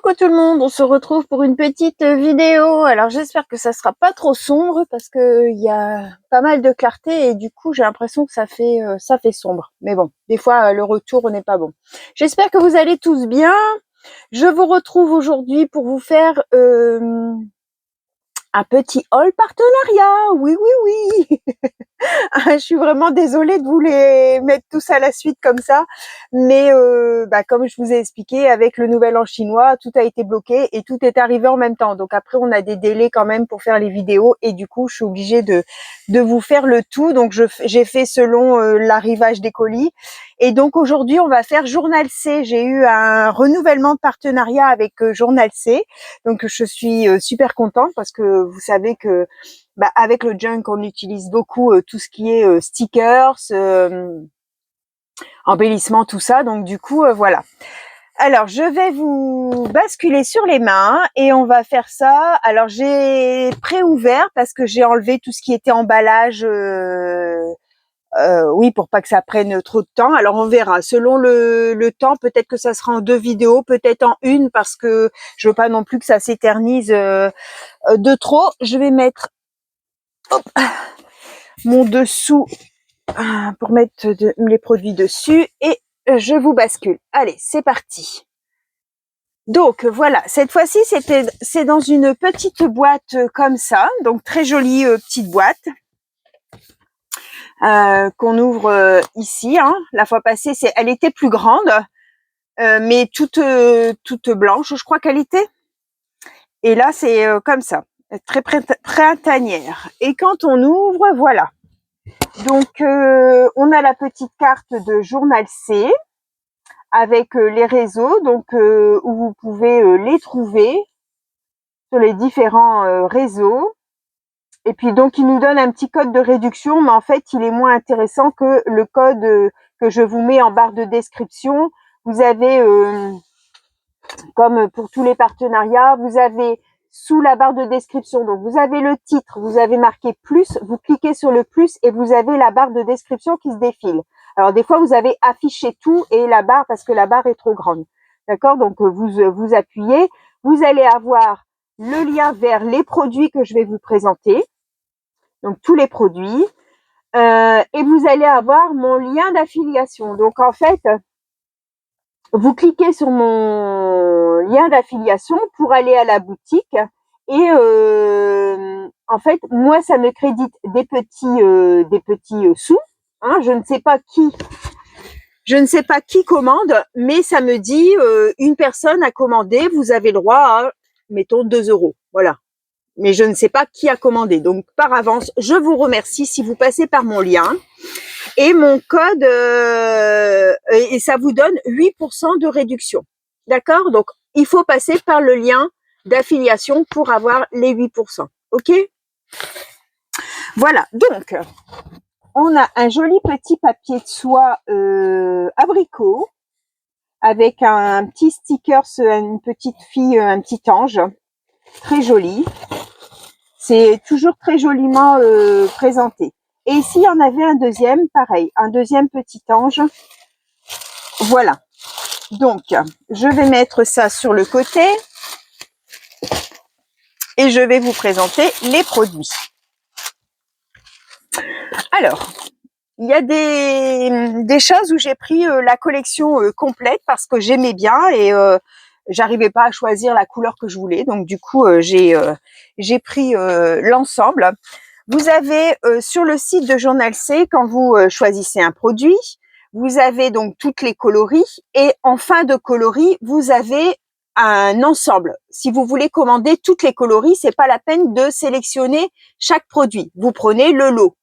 Coucou tout le monde, on se retrouve pour une petite vidéo. Alors j'espère que ça sera pas trop sombre parce que il y a pas mal de clarté et du coup j'ai l'impression que ça fait sombre. Mais bon, des fois le retour n'est pas bon. J'espère que vous allez tous bien. Je vous retrouve aujourd'hui pour vous faire un petit haul partenariat. Oui, oui, oui. Je suis vraiment désolée de vous les mettre tous à la suite comme ça, mais comme je vous ai expliqué, avec le nouvel an chinois, tout a été bloqué et tout est arrivé en même temps. Donc après, on a des délais quand même pour faire les vidéos et du coup, je suis obligée de vous faire le tout. Donc j'ai fait selon l'arrivage des colis. Et donc aujourd'hui, on va faire Journal C. J'ai eu un renouvellement de partenariat avec Journal C. Donc je suis super contente parce que vous savez que avec le junk, on utilise beaucoup tout ce qui est stickers, embellissement, tout ça. Donc du coup, voilà. Alors, je vais vous basculer sur les mains et on va faire ça. Alors, j'ai pré-ouvert parce que j'ai enlevé tout ce qui était emballage. Oui, pour pas que ça prenne trop de temps. Alors, on verra. Selon le temps, peut-être que ça sera en 2 vidéos, peut-être en une, parce que je veux pas non plus que ça s'éternise de trop. Je vais mettre mon dessous pour mettre les produits dessus et je vous bascule. Allez, c'est parti. Donc voilà, cette fois-ci c'est dans une petite boîte comme ça, donc très jolie petite boîte qu'on ouvre ici. La fois passée, elle était plus grande, mais toute blanche, je crois qu'elle était. Et là c'est comme ça, très printanière. Et quand on ouvre, voilà. Donc, on a la petite carte de Journal C avec les réseaux, donc où vous pouvez les trouver sur les différents réseaux. Et puis donc, il nous donne un petit code de réduction, mais en fait, il est moins intéressant que le code que je vous mets en barre de description. Vous avez, comme pour tous les partenariats, vous avez sous la barre de description, donc vous avez le titre, vous avez marqué plus, vous cliquez sur le plus et vous avez la barre de description qui se défile. Alors des fois vous avez affiché tout et la barre parce que la barre est trop grande. D'accord? Donc vous appuyez, vous allez avoir le lien vers les produits que je vais vous présenter. Donc tous les produits. Et vous allez avoir mon lien d'affiliation. Donc en fait, vous cliquez sur mon lien d'affiliation pour aller à la boutique et en fait, moi, ça me crédite des petits sous. Je ne sais pas qui commande, mais ça me dit une personne a commandé, vous avez le droit à, mettons, 2 €. Voilà. Mais je ne sais pas qui a commandé. Donc, par avance, je vous remercie si vous passez par mon lien. Et mon code, et ça vous donne 8% de réduction. D'accord? Donc, il faut passer par le lien d'affiliation pour avoir les 8%. OK? Voilà. Donc, on a un joli petit papier de soie abricot avec un petit sticker, une petite fille, un petit ange. Très joli. C'est toujours très joliment présenté. Et ici, il y en avait un deuxième, pareil, un deuxième petit ange. Voilà. Donc, je vais mettre ça sur le côté et je vais vous présenter les produits. Alors, il y a des choses où j'ai pris la collection complète parce que j'aimais bien et j'arrivais pas à choisir la couleur que je voulais. Donc, du coup, j'ai pris l'ensemble. Vous avez sur le site de Journal C, quand vous choisissez un produit, vous avez donc toutes les coloris et en fin de coloris, vous avez un ensemble. Si vous voulez commander toutes les coloris, c'est pas la peine de sélectionner chaque produit. Vous prenez le lot.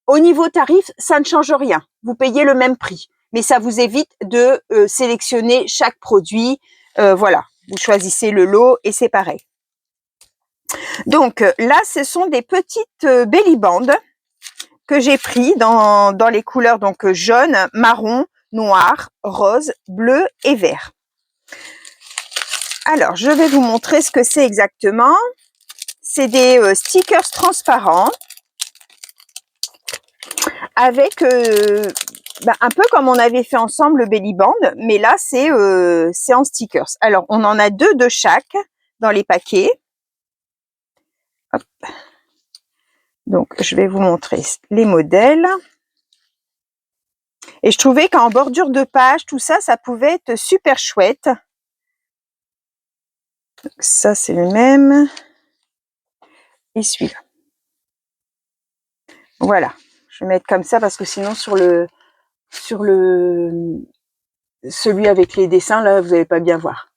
Au niveau tarif, ça ne change rien. Vous payez le même prix, mais ça vous évite de sélectionner chaque produit. Voilà, vous choisissez le lot et c'est pareil. Donc là, ce sont des petites belly bands que j'ai pris dans les couleurs donc jaune, marron, noir, rose, bleu et vert. Alors, je vais vous montrer ce que c'est exactement. C'est des stickers transparents avec un peu comme on avait fait ensemble le belly band, mais là c'est en stickers. Alors on en a 2 de chaque dans les paquets. Hop. Donc je vais vous montrer les modèles. Et je trouvais qu'en bordure de page, tout ça, ça pouvait être super chouette. Donc ça c'est le même. Et celui-là. Voilà. Je vais mettre comme ça parce que sinon sur celui avec les dessins là, vous n'allez pas bien voir.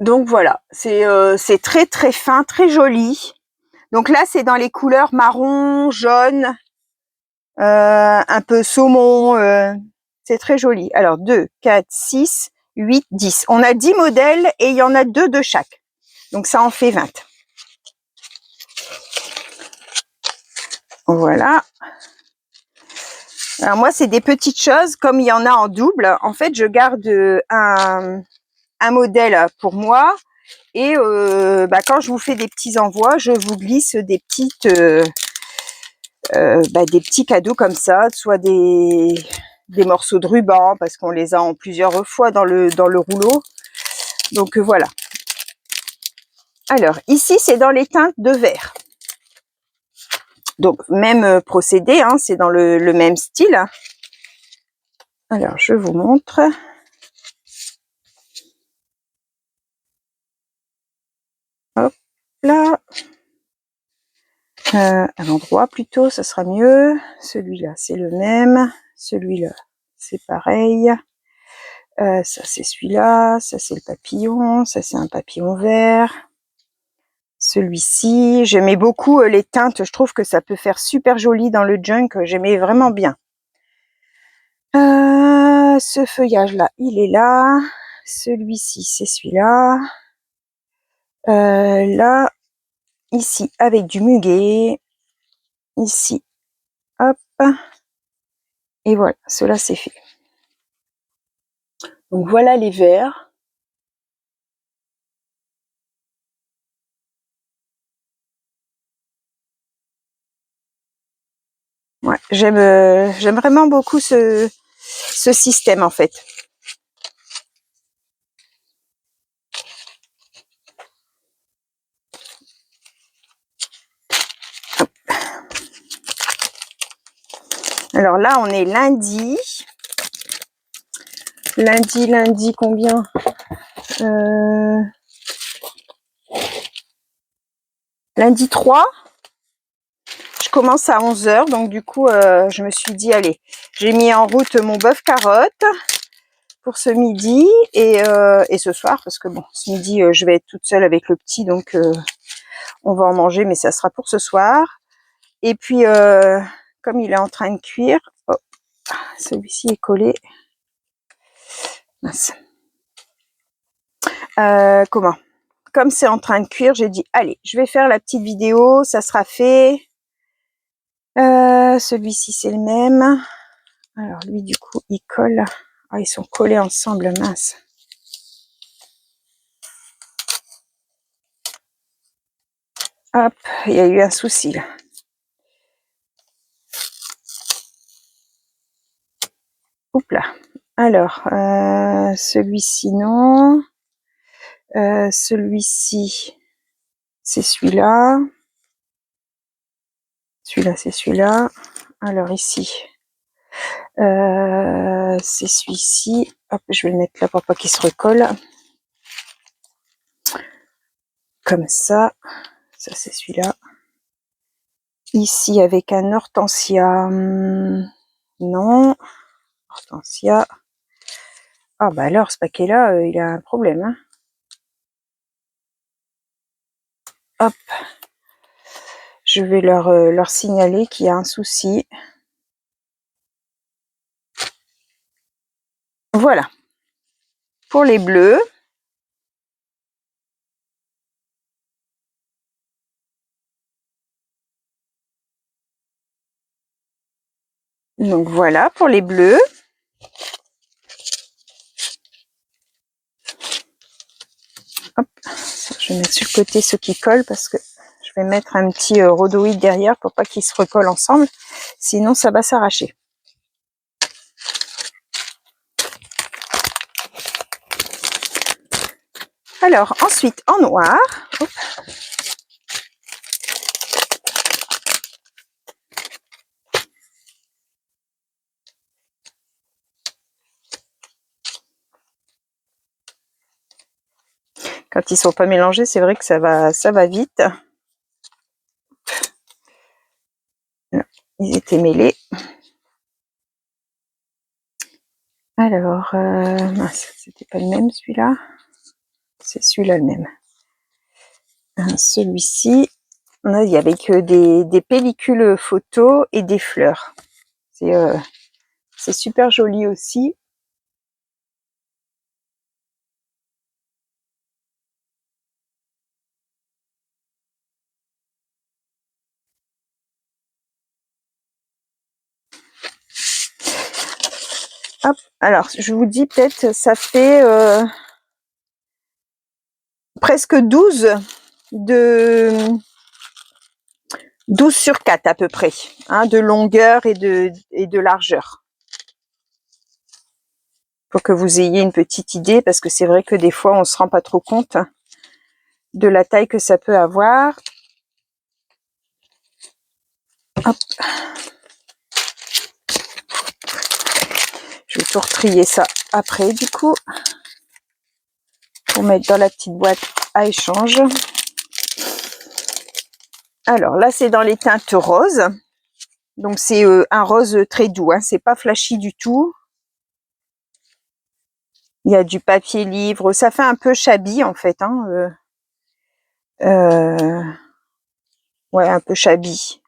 Donc voilà, c'est très très fin, très joli. Donc là, c'est dans les couleurs marron, jaune, un peu saumon. C'est très joli. Alors 2, 4, 6, 8, 10. On a 10 modèles et il y en a 2 de chaque. Donc ça en fait 20. Voilà. Alors moi, c'est des petites choses. Comme il y en a en double, en fait, je garde un modèle pour moi. Et quand je vous fais des petits envois, je vous glisse des petites, des petits cadeaux comme ça, soit des morceaux de ruban parce qu'on les a en plusieurs fois dans le rouleau. Donc voilà. Alors ici, c'est dans les teintes de vert. Donc même procédé, hein, c'est dans le même style. Alors je vous montre. Hop là. À l'endroit plutôt, ça sera mieux. Celui-là, c'est le même. Celui-là, c'est pareil. Ça, c'est celui-là. Ça, c'est le papillon. Ça, c'est un papillon vert. Celui-ci, j'aimais beaucoup les teintes. Je trouve que ça peut faire super joli dans le junk. J'aimais vraiment bien. Ce feuillage-là, il est là. Celui-ci, c'est celui-là. Là, ici, avec du muguet. Ici, hop. Et voilà, cela c'est fait. Donc voilà les verts. Ouais, j'aime vraiment beaucoup ce système en fait. Alors là, on est lundi. Lundi combien Lundi 3. Je commence à 11h, donc du coup, je me suis dit, allez, j'ai mis en route mon bœuf carotte pour ce midi et ce soir, parce que bon, ce midi, je vais être toute seule avec le petit, donc on va en manger, mais ça sera pour ce soir. Et puis, comme il est en train de cuire, oh, celui-ci est collé. Mince. Comment? Comme c'est en train de cuire, j'ai dit, allez, je vais faire la petite vidéo, ça sera fait. Celui-ci, c'est le même. Alors, lui, du coup, il colle. Ah, ils sont collés ensemble, mince. Hop, il y a eu un souci, là. Oups là. Alors, celui-ci, non. Celui-ci, c'est celui-là. Celui-là, c'est celui-là. Alors, ici, c'est celui-ci. Hop, je vais le mettre là pour pas qu'il se recolle. Comme ça. Ça, c'est celui-là. Ici, avec un hortensia. Non. Hortensia. Ah, bah alors, ce paquet-là, il a un problème. Hein. Hop. Je vais leur signaler qu'il y a un souci. Voilà. Pour les bleus. Donc voilà pour les bleus. Hop, je vais mettre sur le côté ceux qui collent parce que je vais mettre un petit rhodoïde derrière pour pas qu'ils se recollent ensemble. Sinon, ça va s'arracher. Alors, ensuite, en noir. Hop. Quand ils sont pas mélangés, c'est vrai que ça va vite. Ils étaient mêlés. Alors, c'était pas le même celui-là. C'est celui-là le même. Celui-ci, il y avait que des pellicules photos et des fleurs. C'est super joli aussi. Hop. Alors, je vous dis peut-être, ça fait presque 12 sur 4 à peu près, hein, de longueur et de largeur. Pour que vous ayez une petite idée, parce que c'est vrai que des fois, on se rend pas trop compte de la taille que ça peut avoir. Hop. Je vais tout retrier ça après, du coup, pour mettre dans la petite boîte à échange. Alors là, c'est dans les teintes roses. Donc c'est un rose très doux, hein, c'est pas flashy du tout. Il y a du papier livre, ça fait un peu shabby en fait, hein, ouais, un peu shabby.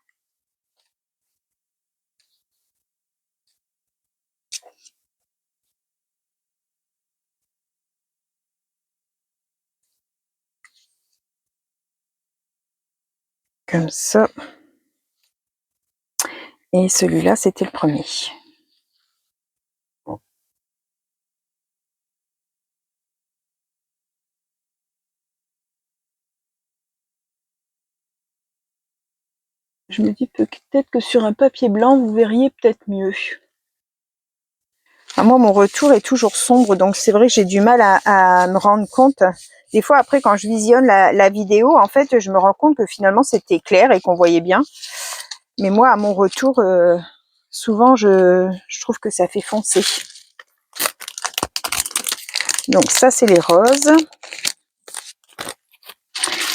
Comme ça. Et celui-là, c'était le premier. Je me dis peut-être que sur un papier blanc, vous verriez peut-être mieux. Enfin, moi, mon retour est toujours sombre, donc c'est vrai que j'ai du mal à me rendre compte. Des fois, après, quand je visionne la vidéo, en fait, je me rends compte que finalement, c'était clair et qu'on voyait bien. Mais moi, à mon retour, souvent, je trouve que ça fait foncer. Donc ça, c'est les roses.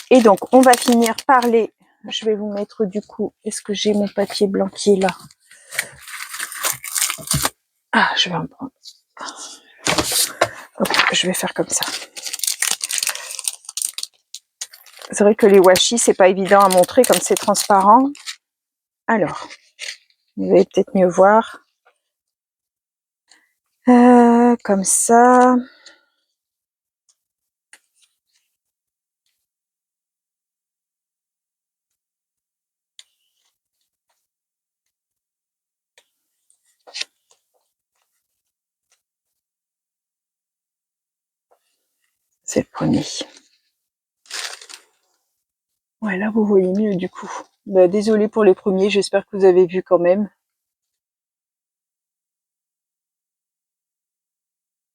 Et donc, on va finir par les... Je vais vous mettre du coup... Est-ce que j'ai mon papier blanc qui est là? Ah, je vais en prendre. Hop, je vais faire comme ça. C'est vrai que les washi, c'est pas évident à montrer comme c'est transparent. Alors, vous allez peut-être mieux voir. Comme ça. C'est le premier. Ouais, là, vous voyez mieux du coup. Bah, désolée pour les premiers, j'espère que vous avez vu quand même.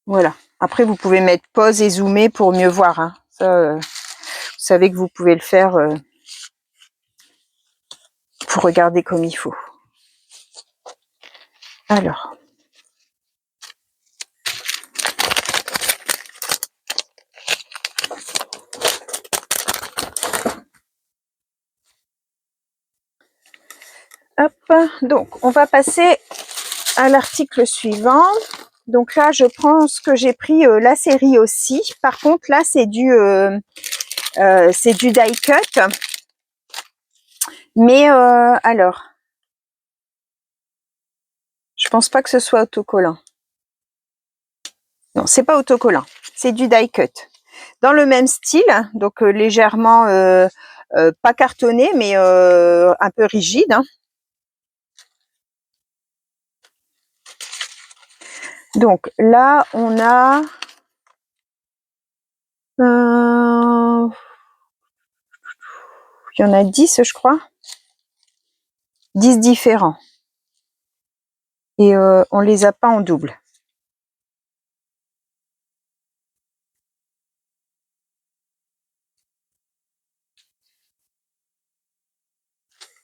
Voilà. Après, vous pouvez mettre pause et zoomer pour mieux voir. Hein. Ça, vous savez que vous pouvez le faire pour regarder comme il faut. Alors. Hop. Donc, on va passer à l'article suivant. Donc là, je prends ce que j'ai pris la série aussi. Par contre, là, c'est du die cut. Mais alors, je pense pas que ce soit autocollant. Non, c'est pas autocollant. C'est du die cut. Dans le même style, donc légèrement pas cartonné, mais un peu rigide. Hein. Donc là, on a il y en a 10, je crois. 10 différents. Et on les a pas en double.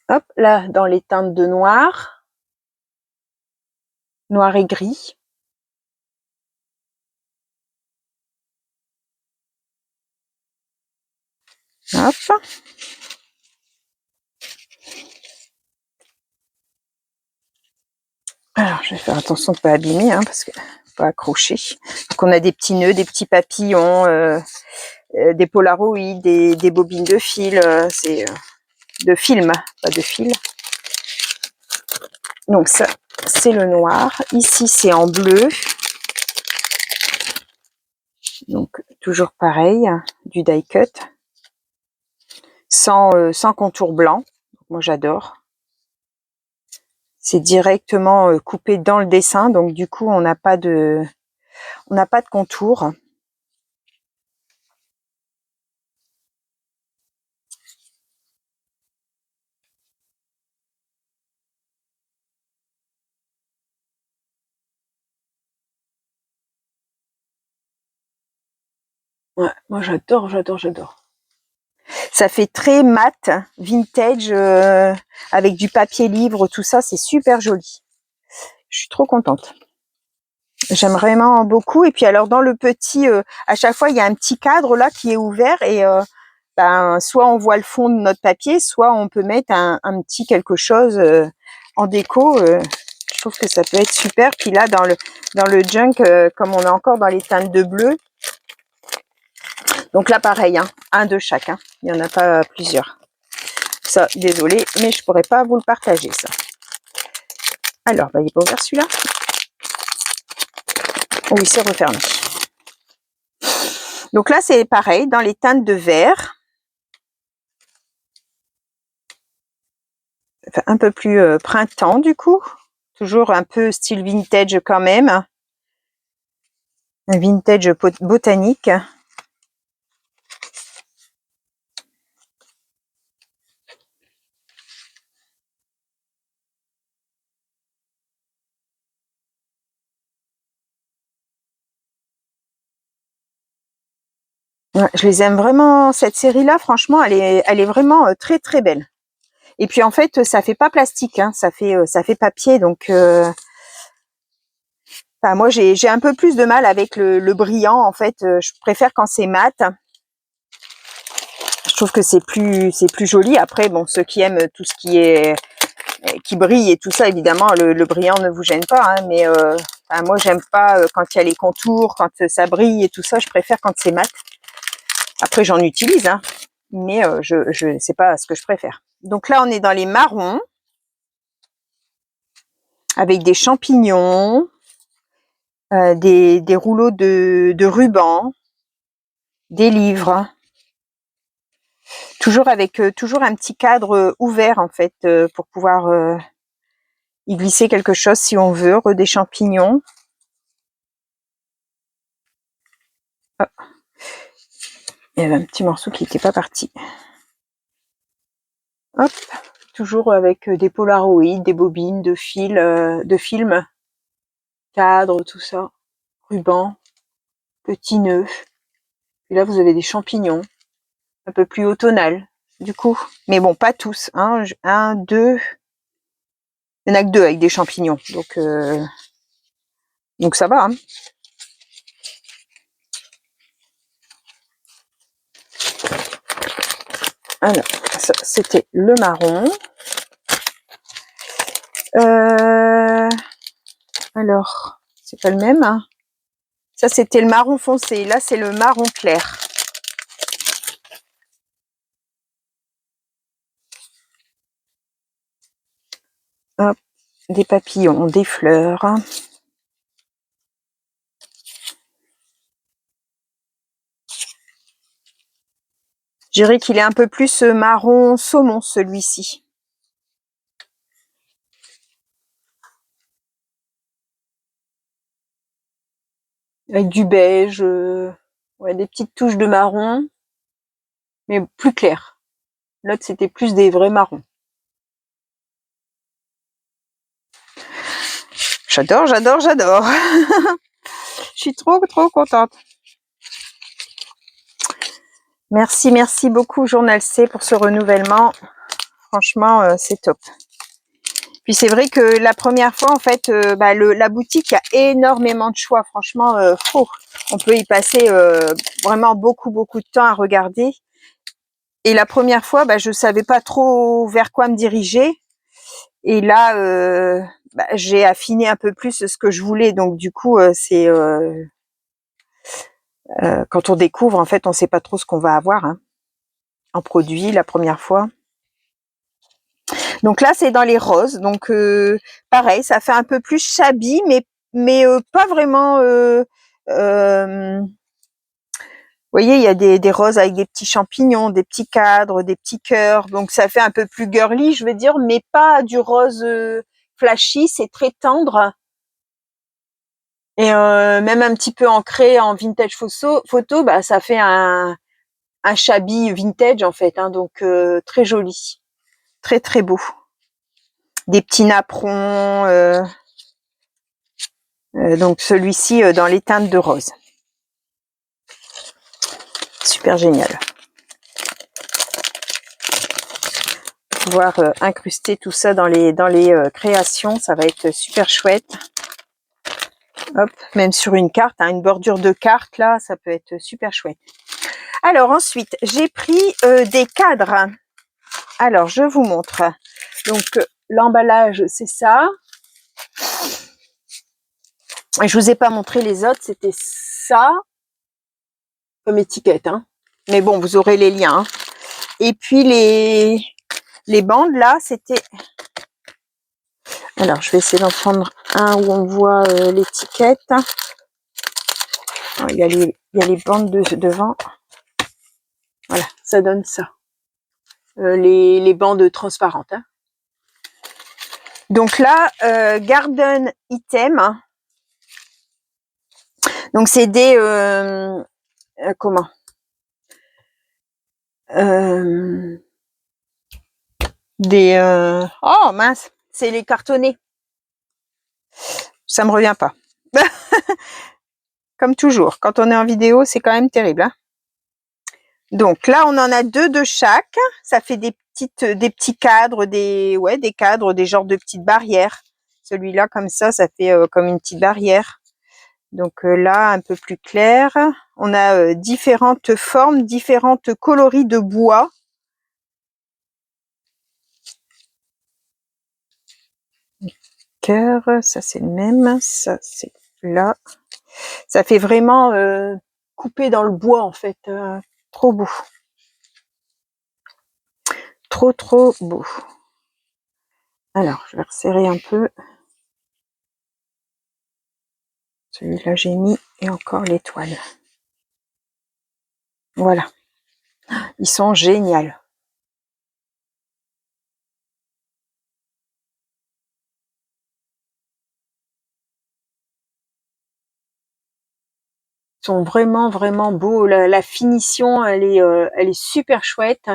Hop, là, dans les teintes de noir. Noir et gris. Hop. Alors, je vais faire attention de ne pas abîmer, hein, parce que pas accrocher. Donc, on a des petits nœuds, des petits papillons, des polaroïdes, des bobines de fil. C'est de film, pas de fil. Donc, ça, c'est le noir. Ici, c'est en bleu. Donc, toujours pareil, du die cut. Sans contour blanc. Moi, j'adore. C'est directement coupé dans le dessin, donc du coup on n'a pas de contour. Ouais, moi j'adore. Ça fait très mat, vintage, avec du papier livre, tout ça, c'est super joli. Je suis trop contente. J'aime vraiment beaucoup. Et puis alors dans le petit, à chaque fois il y a un petit cadre là qui est ouvert et soit on voit le fond de notre papier, soit on peut mettre un petit quelque chose en déco. Je trouve que ça peut être super. Puis là dans le junk, comme on est encore dans les teintes de bleu, donc là pareil, hein, un de chaque, hein. Il n'y en a pas plusieurs. Ça, désolé, mais je pourrais pas vous le partager ça. Alors, il n'est pas ouvert celui-là. Oui, c'est refermé. Donc là, c'est pareil, dans les teintes de vert. Enfin, un peu plus printemps du coup. Toujours un peu style vintage quand même. Un vintage botanique. Ouais, je les aime vraiment, cette série-là, franchement, elle est vraiment très très belle. Et puis en fait, ça fait pas plastique, hein, ça fait papier, donc moi j'ai un peu plus de mal avec le brillant, en fait, je préfère quand c'est mat. Je trouve que c'est plus joli. Après, bon, ceux qui aiment tout ce qui brille et tout ça, évidemment, le brillant ne vous gêne pas, hein, mais moi j'aime pas quand il y a les contours, quand ça brille et tout ça, je préfère quand c'est mat. Après, j'en utilise, hein, mais je sais pas ce que je préfère. Donc là, on est dans les marrons, avec des champignons, des rouleaux de ruban, des livres, toujours avec toujours un petit cadre ouvert en fait pour pouvoir y glisser quelque chose si on veut, des champignons. Oh, il y avait un petit morceau qui n'était pas parti. Hop, toujours avec des polaroïdes, des bobines de fil, de film, cadre, tout ça, ruban, petits nœuds. Et là, vous avez des champignons, un peu plus automnal, du coup. Mais bon, pas tous, hein. Un, deux, il n'y en a que deux avec des champignons, donc ça va, hein. Alors, ça, c'était le marron. Alors, c'est pas le même, hein. Ça, c'était le marron foncé. Là, c'est le marron clair. Hop, des papillons, des fleurs. Je dirais qu'il est un peu plus marron saumon, celui-ci. Avec du beige, ouais, des petites touches de marron, mais plus clair. L'autre, c'était plus des vrais marrons. J'adore, j'adore, j'adore. Je suis trop contente. Merci, merci beaucoup Journal C pour ce renouvellement. Franchement, c'est top. Puis c'est vrai que la première fois, en fait, la boutique, il y a énormément de choix. Franchement, on peut y passer vraiment beaucoup de temps à regarder. Et la première fois, je savais pas trop vers quoi me diriger. Et là, j'ai affiné un peu plus ce que je voulais. Donc du coup, c'est quand on découvre, en fait, on sait pas trop ce qu'on va avoir en produit la première fois. Donc là, c'est dans les roses. Donc pareil, ça fait un peu plus shabby, mais pas vraiment. Vous voyez, il y a des roses avec des petits champignons, des petits cadres, des petits cœurs. Donc ça fait un peu plus girly, je veux dire, mais pas du rose flashy. C'est très tendre et même un petit peu ancré en vintage photo. Ça fait un shabby vintage en fait. Donc très joli, très beau. Des petits napperons. Donc celui-ci dans les teintes de rose. Super génial. Pouvoir incruster tout ça dans les créations, ça va être super chouette. Hop, même sur une carte, une bordure de carte là, ça peut être super chouette. Alors ensuite, j'ai pris des cadres. Alors je vous montre. Donc l'emballage, c'est ça. Je vous ai pas montré les autres, c'était ça comme étiquette. Mais bon, vous aurez les liens. Et puis les bandes là, c'était... Alors, je vais essayer d'en prendre un où on voit l'étiquette. Il y a les bandes devant. Voilà, ça donne ça. Les bandes transparentes. Donc là, Garden Item. Donc c'est des... comment oh mince, c'est les cartonnés. Ça me revient pas. Comme toujours, quand on est en vidéo, c'est quand même terrible. Donc là, on en a 2 de chaque. Ça fait des petits cadres, des cadres, des genres de petites barrières. Celui-là, comme ça fait comme une petite barrière. Donc là, un peu plus clair. On a différentes formes, différentes coloris de bois. Cœur, ça c'est le même. Ça c'est là. Ça fait vraiment coupé dans le bois en fait. Trop beau. Trop beau. Alors, je vais resserrer un peu. Celui-là, j'ai mis et encore l'étoile. Voilà. Ils sont géniaux. Ils sont vraiment beaux. La finition, elle est super chouette.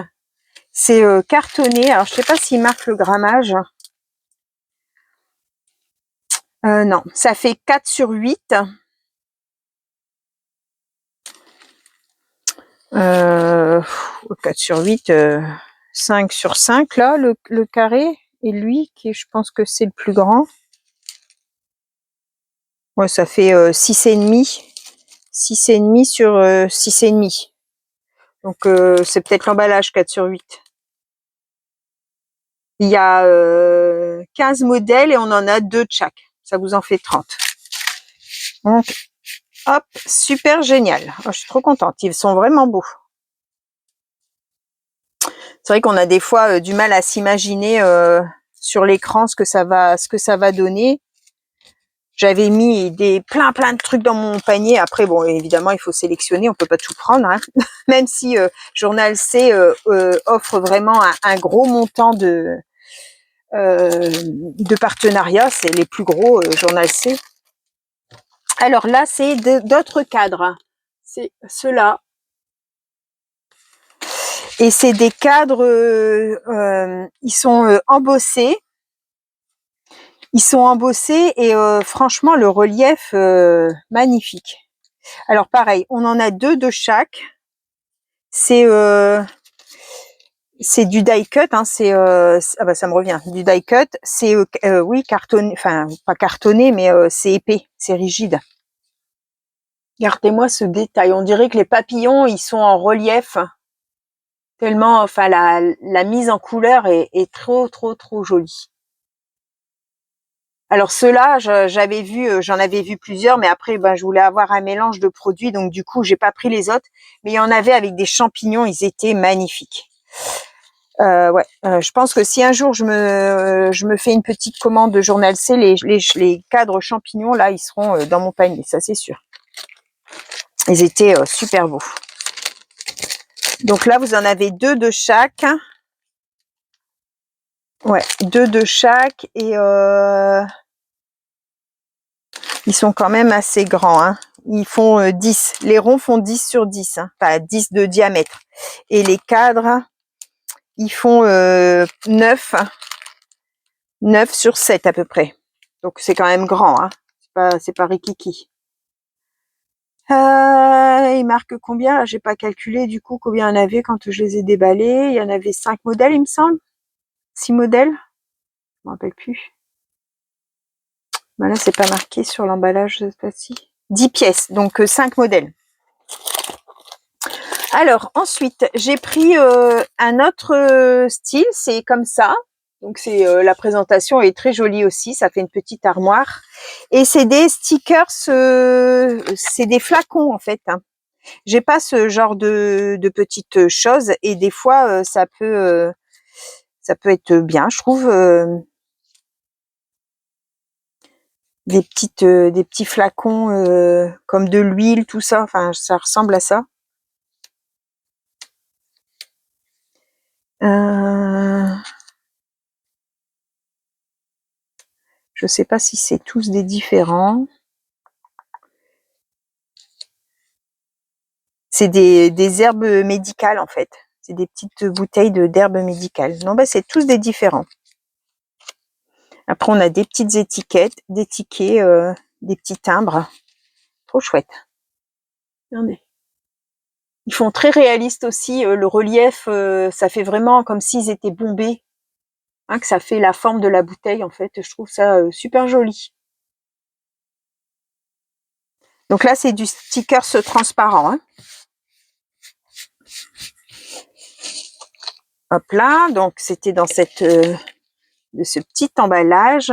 C'est cartonné. Alors, je sais pas s'il marque le grammage. Non, ça fait 4 sur 8. 4 sur 8, 5 sur 5 là, le carré. Et lui, qui je pense que c'est le plus grand. Ouais, ça fait 6,5. 6,5 sur 6,5. Donc c'est peut-être l'emballage 4 sur 8. Il y a 15 modèles et on en a 2 de chaque. Ça vous en fait 30. Donc, hop, super génial. Oh, je suis trop contente. Ils sont vraiment beaux. C'est vrai qu'on a des fois du mal à s'imaginer sur l'écran ce que ça va donner. J'avais mis plein de trucs dans mon panier. Après, bon, évidemment, il faut sélectionner. On peut pas tout prendre, même si Journal C offre vraiment un gros montant de partenariats. C'est les plus gros Journal C. Alors là, c'est d'autres cadres. C'est ceux-là. Et c'est des cadres, ils sont embossés. Ils sont embossés et franchement, le relief, magnifique. Alors pareil, on en a 2 de chaque. C'est du die cut, hein, ah bah ça me revient, du die cut. C'est oui, cartonné, enfin pas cartonné, mais c'est épais, c'est rigide. Regardez-moi ce détail, on dirait que les papillons, ils sont en relief. Tellement, enfin la mise en couleur est trop jolie. Alors ceux-là, j'avais vu, j'en avais vu plusieurs, mais après, ben, je voulais avoir un mélange de produits, donc du coup, j'ai pas pris les autres. Mais il y en avait avec des champignons, ils étaient magnifiques. Ouais, je pense que si un jour je me fais une petite commande de Journal C, les cadres champignons là, ils seront dans mon panier, ça c'est sûr. Ils étaient super beaux. Donc là, vous en avez 2 de chaque. Ouais, 2 de chaque et ils sont quand même assez grands, hein. Ils font 10. Les ronds font 10 sur 10, hein. Enfin 10 de diamètre. Et les cadres, ils font 9 sur 7 à peu près. Donc c'est quand même grand, hein. C'est pas rikiki. Il marque combien? J'ai pas calculé du coup combien il y en avait quand je les ai déballés. Il y en avait 5 modèles, il me semble. 6 modèles. Je me rappelle plus. Ben là, c'est pas marqué sur l'emballage cette fois-ci. 10 pièces, donc 5 modèles. Alors ensuite, j'ai pris un autre style, c'est comme ça. Donc c'est la présentation est très jolie aussi, ça fait une petite armoire. Et c'est des stickers, c'est des flacons en fait, hein. J'ai pas ce genre de petites choses et des fois ça peut être bien, je trouve. Des petits flacons comme de l'huile, tout ça. Enfin, ça ressemble à ça. Je sais pas si c'est tous des différents. C'est des herbes médicales en fait. C'est des petites bouteilles d'herbes médicales. Non, bah c'est tous des différents. Après, on a des petites étiquettes, des tickets, des petits timbres. Trop chouette. Regardez. Ils font très réaliste aussi. Le relief, ça fait vraiment comme s'ils étaient bombés. Hein, que ça fait la forme de la bouteille en fait. Je trouve ça super joli. Donc là, c'est du stickers transparent. Hein. Hop là, donc c'était dans de ce petit emballage.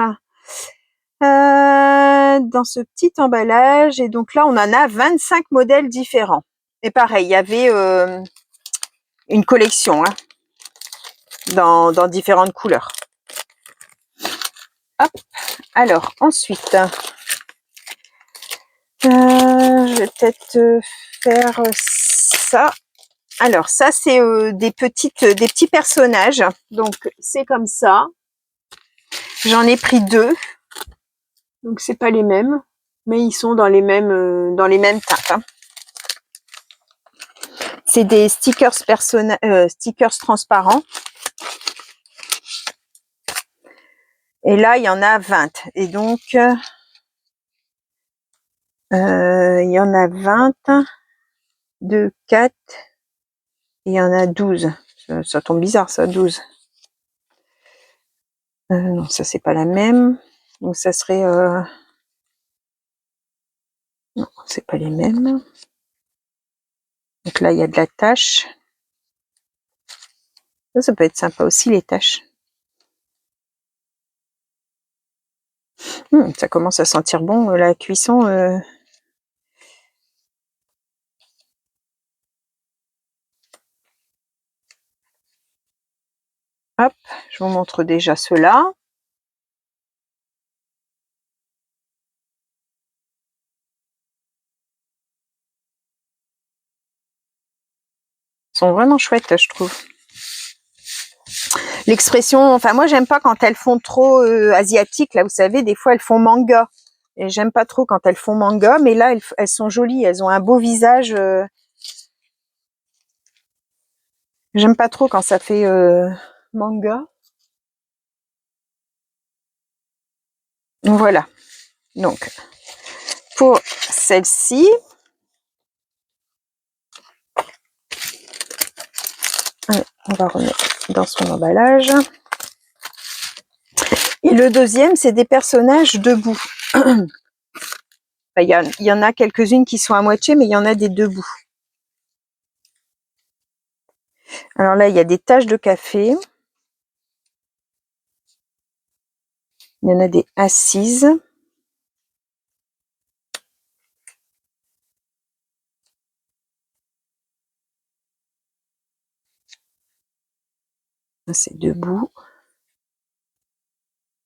Dans ce petit emballage, et donc là, on en a 25 modèles différents. Et pareil, il y avait une collection hein, dans différentes couleurs. Hop. Alors, ensuite, je vais peut-être faire ça. Alors, ça, c'est des petits personnages. Donc, c'est comme ça. J'en ai pris 2. Donc, c'est pas les mêmes. Mais ils sont dans les mêmes teintes. Hein. C'est des stickers stickers transparents. Et là, il y en a 20. Et donc, il y en a 20, 2, 4, et il y en a 12. Ça tombe bizarre, ça, 12. Non, ça, c'est pas la même. Donc, ça serait... Non, c'est pas les mêmes. Donc là, il y a de la tache. Ça peut être sympa aussi, les taches. Ça commence à sentir bon, la cuisson. Hop, je vous montre déjà ceux-là. Ils sont vraiment chouettes, je trouve. L'expression, enfin moi j'aime pas quand elles font trop asiatiques, là vous savez, des fois elles font manga. Et j'aime pas trop quand elles font manga, mais là elles sont jolies, elles ont un beau visage. J'aime pas trop quand ça fait manga. Voilà. Donc, pour celle-ci, on va remettre dans son emballage. Et le deuxième, c'est des personnages debout. Il y en a quelques-unes qui sont à moitié, mais il y en a des debout. Alors là, il y a des taches de café. Il y en a des assises. C'est debout.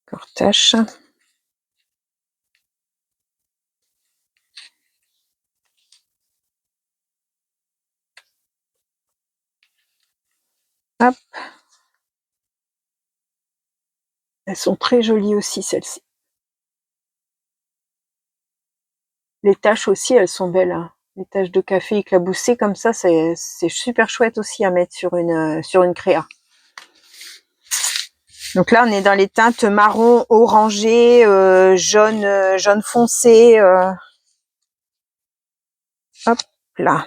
Encore tache. Hop. Elles sont très jolies aussi, celles-ci. Les taches aussi, elles sont belles. Hein. Les taches de café éclaboussées comme ça, c'est super chouette aussi à mettre sur une créa. Donc là, on est dans les teintes marron, orangé, jaune foncé. Hop là.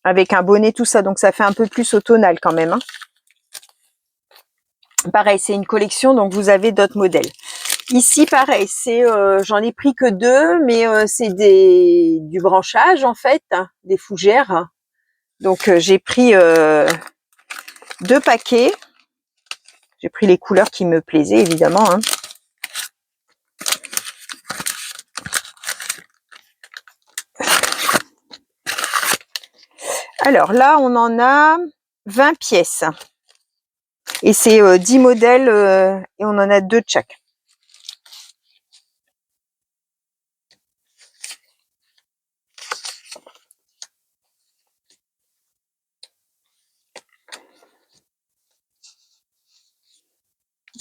Avec un bonnet, tout ça. Donc ça fait un peu plus automnal quand même. Hein. Pareil, c'est une collection, donc vous avez d'autres modèles. Ici, pareil, c'est j'en ai pris que 2, mais c'est du branchage en fait, hein, des fougères. Donc j'ai pris 2 paquets. J'ai pris les couleurs qui me plaisaient évidemment. Hein. Alors là, on en a 20 pièces. Et c'est 10 modèles et on en a 2 de chaque.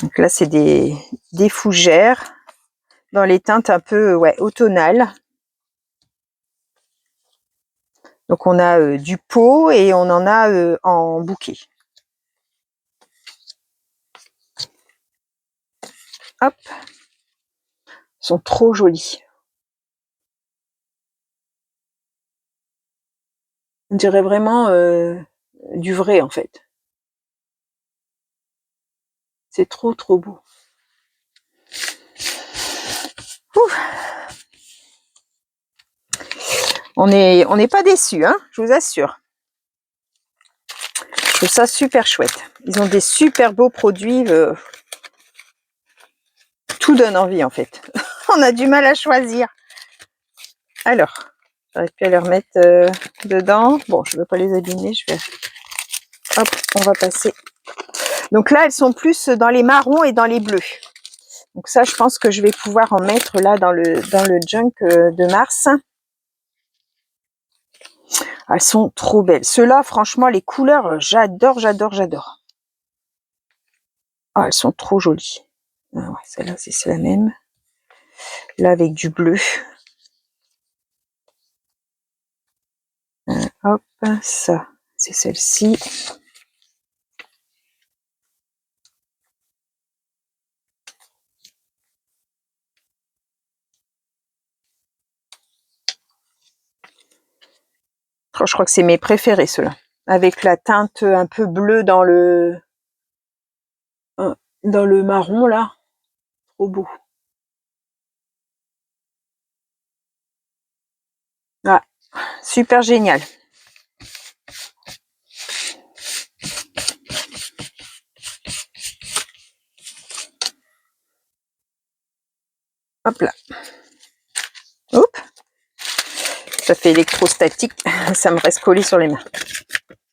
Donc là, c'est des fougères dans les teintes un peu automnales. Donc on a du pot et on en a en bouquet. Hop. Ils sont trop jolis. On dirait vraiment du vrai en fait. C'est trop beau. Ouh. On n'est pas déçus, hein, je vous assure. Je trouve ça super chouette. Ils ont des super beaux produits. Tout donne envie en fait. On a du mal à choisir. Alors, j'aurais pu les remettre dedans. Bon, je ne veux pas les abîmer. Je vais... Hop, on va passer. Donc là, elles sont plus dans les marrons et dans les bleus. Donc ça, je pense que je vais pouvoir en mettre là dans le junk de mars. Elles sont trop belles. Ceux-là, franchement, les couleurs, j'adore. Ah, elles sont trop jolies. Ah ouais, celle-là, c'est la même. Là, avec du bleu. Hop, ça, c'est celle-ci. Oh, je crois que c'est mes préférés, ceux-là. Avec la teinte un peu bleue dans le marron, là. Trop beau. Ah, super génial. Hop là. Hop. Ça fait électrostatique. Ça me reste collé sur les mains.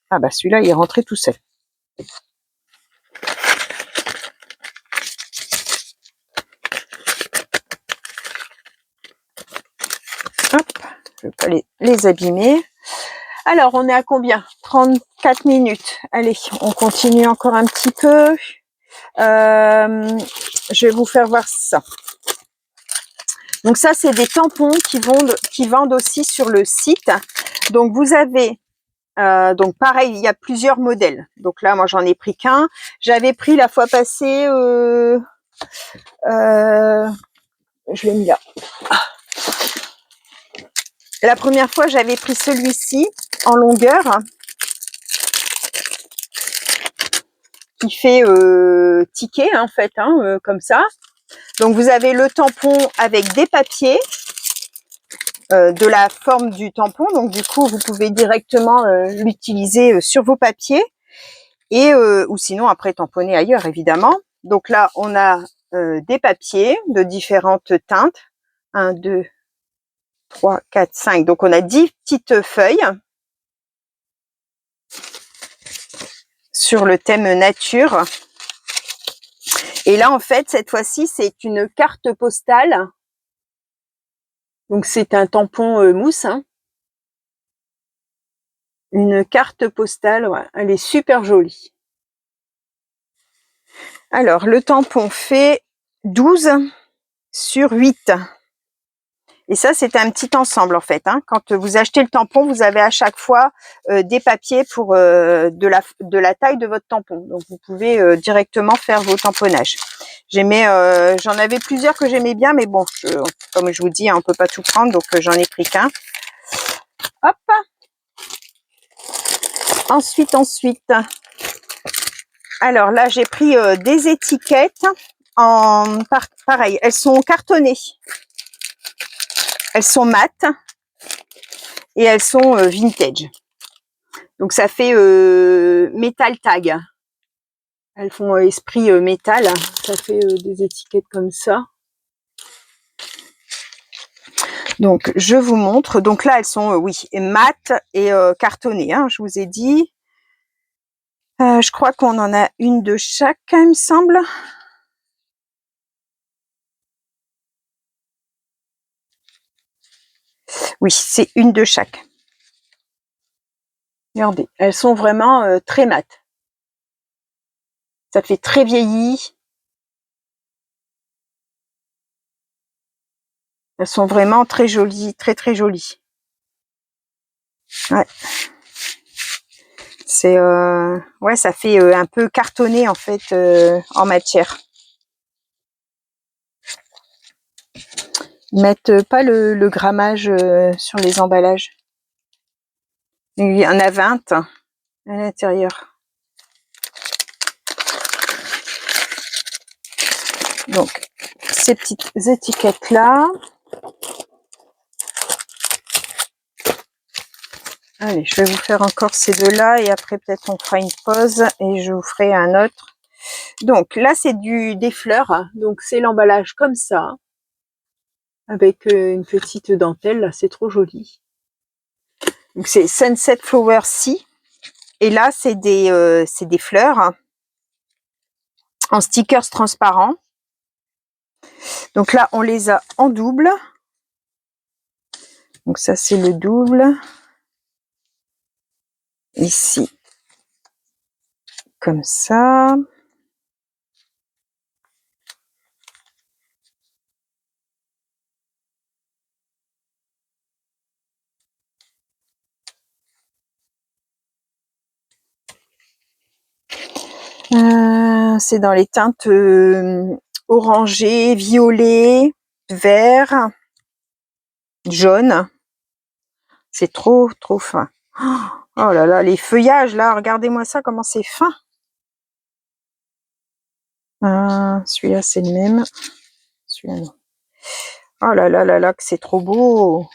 Ah bah celui-là, il est rentré tout seul. Hop. Je ne veux pas les abîmer. Alors, on est à combien? 34 minutes. Allez, on continue encore un petit peu. Je vais vous faire voir ça. Donc ça, c'est des tampons qui vendent aussi sur le site. Donc vous avez Donc pareil, il y a plusieurs modèles. Donc là, moi, j'en ai pris qu'un. J'avais pris la fois passée, je l'ai mis là. La première fois, j'avais pris celui-ci en longueur, qui fait ticket en fait, comme ça. Donc vous avez le tampon avec des papiers de la forme du tampon. Donc du coup, vous pouvez directement l'utiliser sur vos papiers et ou sinon après tamponner ailleurs évidemment. Donc là, on a des papiers de différentes teintes. 1, 2, 3, 4, 5. Donc on a 10 petites feuilles sur le thème nature. Et là, en fait, cette fois-ci, c'est une carte postale. Donc c'est un tampon mousse. Une carte postale, ouais, elle est super jolie. Alors, le tampon fait 12 sur 8. Et ça, c'est un petit ensemble, en fait. Quand vous achetez le tampon, vous avez à chaque fois des papiers pour de la taille de votre tampon. Donc, vous pouvez directement faire vos tamponnages. J'en avais plusieurs que j'aimais bien, mais bon, comme je vous dis, on peut pas tout prendre, donc j'en ai pris qu'un. Hop. Ensuite. Alors là, j'ai pris des étiquettes pareil, elles sont cartonnées. Elles sont mates et elles sont vintage. Donc ça fait metal tag. Elles font esprit métal. Ça fait des étiquettes comme ça. Donc je vous montre. Donc là, elles sont oui, mates et cartonnées. Je vous ai dit. Je crois qu'on en a une de chaque, il me semble. Oui, c'est une de chaque. Regardez, elles sont vraiment très mates. Ça fait très vieilli. Elles sont vraiment très jolies, très jolies. Ouais. C'est ouais, ça fait un peu cartonné en fait en matière. Ils mettent pas le grammage sur les emballages. Il y en a 20 à l'intérieur. Donc ces petites étiquettes là. Allez, je vais vous faire encore ces deux-là et après peut-être on fera une pause et je vous ferai un autre. Donc là, c'est des fleurs. Donc c'est l'emballage comme ça, avec une petite dentelle. Là, c'est trop joli. Donc c'est Sunset Flower Sea. Et là, c'est des fleurs en stickers transparents. Donc là, on les a en double. Donc ça, c'est le double. Ici, comme ça. C'est dans les teintes orangé, violet, vert, jaune. C'est trop fin. Oh là là, les feuillages là, regardez-moi ça, comment c'est fin. Celui-là, c'est le même. Celui-là, non. Oh là là là là, que c'est trop beau.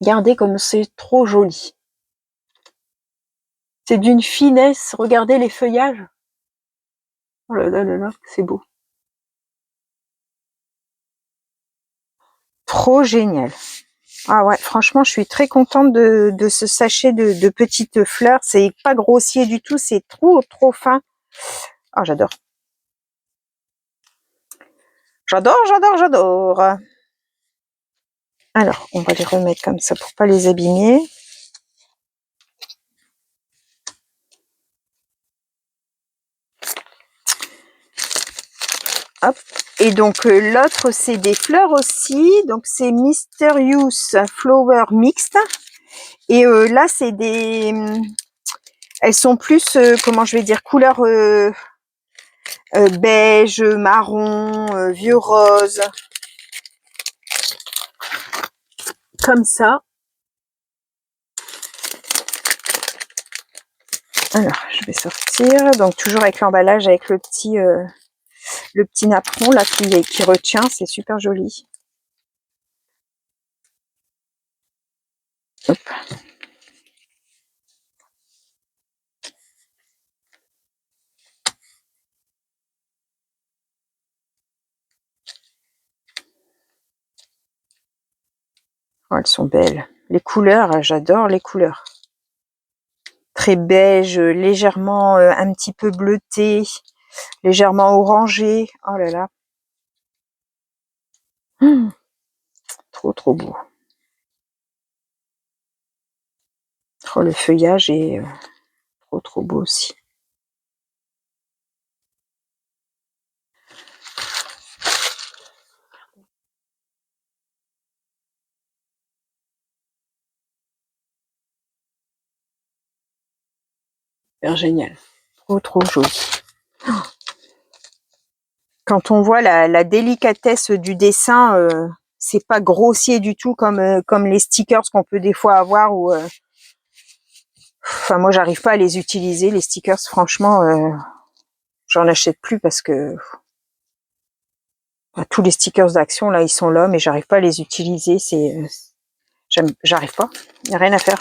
Regardez comme c'est trop joli. C'est d'une finesse. Regardez les feuillages. Oh là là là là, c'est beau. Trop génial. Ah ouais, franchement, je suis très contente de ce sachet de petites fleurs. C'est pas grossier du tout, c'est trop fin. Ah, j'adore. J'adore. Alors, on va les remettre comme ça pour pas les abîmer. Hop. Et donc l'autre, c'est des fleurs aussi. Donc c'est Mysterious Flower Mixed. Et là, c'est des... elles sont plus, comment je vais dire, couleur beige, marron, vieux rose. Comme ça. Alors, je vais sortir. Donc, toujours avec l'emballage, avec le petit napperon là qui retient. C'est super joli. Hop. Oh, elles sont belles. Les couleurs, j'adore les couleurs. Très beige, légèrement un petit peu bleuté, légèrement orangé. Oh là là. Trop trop beau. Oh, le feuillage est trop trop beau aussi. Super génial. Trop trop joli. Quand on voit la délicatesse du dessin, c'est pas grossier du tout comme les stickers qu'on peut des fois avoir ou enfin moi j'arrive pas à les utiliser les stickers, franchement j'en achète plus parce que tous les stickers d'action là ils sont là mais j'arrive pas à les utiliser, j'arrive pas, y a rien à faire.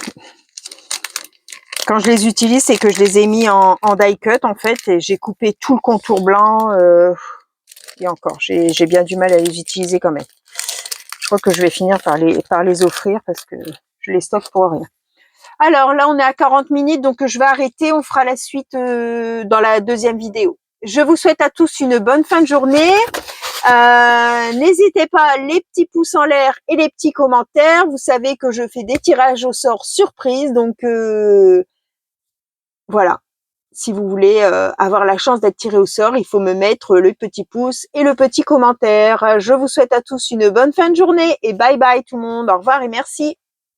Quand je les utilise c'est que je les ai mis en die cut en fait et j'ai coupé tout le contour blanc et encore j'ai bien du mal à les utiliser quand même. Je crois que je vais finir par les offrir parce que je les stocke pour rien. Alors là, on est à 40 minutes, donc je vais arrêter. On fera la suite dans la deuxième vidéo. Je vous souhaite à tous une bonne fin de journée. N'hésitez pas, les petits pouces en l'air et les petits commentaires. Vous savez que je fais des tirages au sort surprise, donc voilà. Si vous voulez avoir la chance d'être tiré au sort, il faut me mettre le petit pouce et le petit commentaire. Je vous souhaite à tous une bonne fin de journée et bye bye tout le monde. Au revoir et merci.